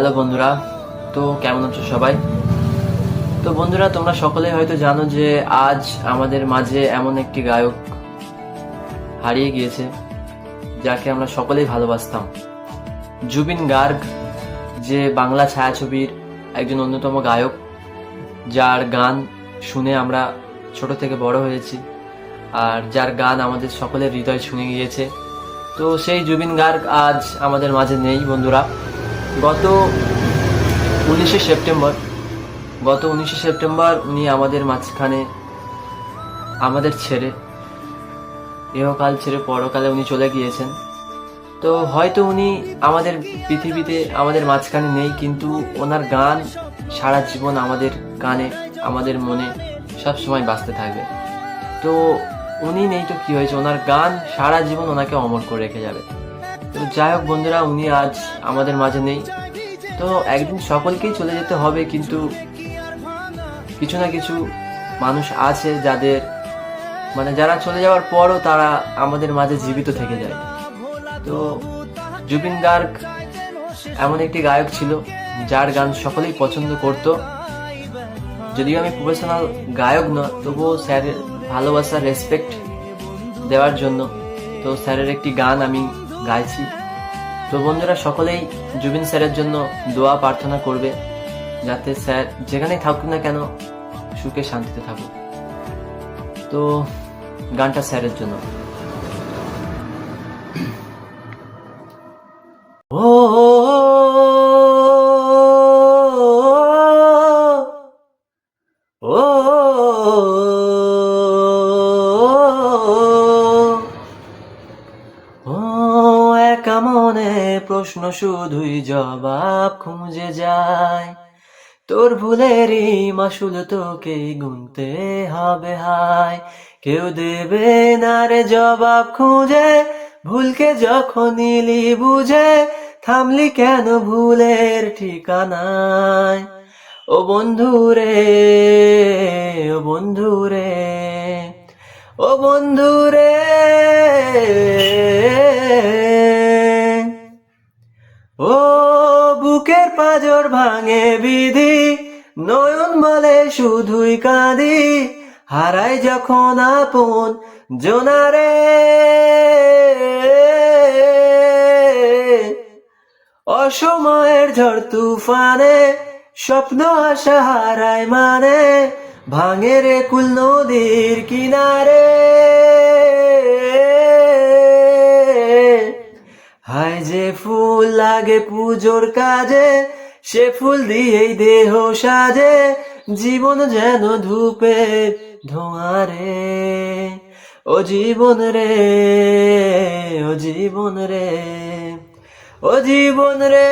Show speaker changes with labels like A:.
A: Hello বন্ধুরা, তো কেমন আছো সবাই? তো বন্ধুরা, তোমরা সকলেই হয়তো জানো যে আজ আমাদের মাঝে এমন একটি গায়ক হারিয়ে গিয়েছে যাকে আমরা সকলেই ভালোবাসতাম। জুবিন গার্গ, যে বাংলা ছায়াছবির একজন অন্যতম গায়ক, যার গান শুনে আমরা ছোট থেকে বড় হয়েছি আর যার গান আমাদের সকলের হৃদয় ছুঁয়ে গিয়েছে। তো সেই জুবিন গার্গ আজ আমাদের মাঝে নেই বন্ধুরা। গত 19শে সেপ্টেম্বর উনি আমাদের মাঝখানে আমাদের ছেড়ে ইহকাল ছেড়ে পরকালে উনি চলে গিয়েছেন। তো হয়তো উনি আমাদের পৃথিবীতে আমাদের মাঝখানে নেই, কিন্তু ওনার গান সারা জীবন আমাদের কানে আমাদের মনে সব সময় বাজতে থাকবে। তো উনি নেই তো কি হয়েছে, ওনার গান সারা জীবন ওনাকে অমর করে রেখে যাবে। তো যাই হোক বন্ধুরা, উনি আজ আমাদের মাঝে নেই। তো একদিন সকলকেই চলে যেতে হবে, কিন্তু কিছু না কিছু মানুষ আছে যাদের যারা চলে যাওয়ার পরও তারা আমাদের মাঝে জীবিত থেকে যায়। তো জুবিন গার্গ এমন একটি গায়ক ছিল যার গান সকলেই পছন্দ করত। যদিও আমি প্রফেশনাল গায়ক না, তবুও স্যারের ভালোবাসা রেসপেক্ট দেওয়ার জন্য তো স্যারের একটি গান আমি গাইছি। তো বন্ধুরা, সকলেই জুবিন স্যারের জন্য দোয়া প্রার্থনা করবে, যাতে স্যার যেখানেই থাকুক না কেন সুখে শান্তিতে থাকুক। তো গানটা স্যারের জন্য। ও ও ও একা মনে প্রশ্ন শুধুই জবাব খুঁজে যায়, তোর ভুলেরই মাসুল তোকে গুনতে হবে হায়। কেউ দেবে না রে জবাব খুঁজে, ভুলকে যখন নিলি বুঝে, থামলি কেন ভুলের ঠিকানায়। ও বন্ধু রে, ও বন্ধু রে, ও বন্ধু রে, ও বুকের পাঁজর ভাঙে বিধি, নয়ন বলে শুধুই কাঁদি, হারাই যখন আপন জোনারে। অসময়ের ঝড় তুফানে স্বপ্ন আশা হারায় মানে, ভাঙে রে কুল নদীর কিনারে। হায় যে ফুল লাগে পুজোর কাজে, সে ফুল দিয়েই দেহ সাজে, জীবন যেন ধূপে ধোঁয়ারে। ও জীবন রে, ও জীবন রে, ও জীবন রে।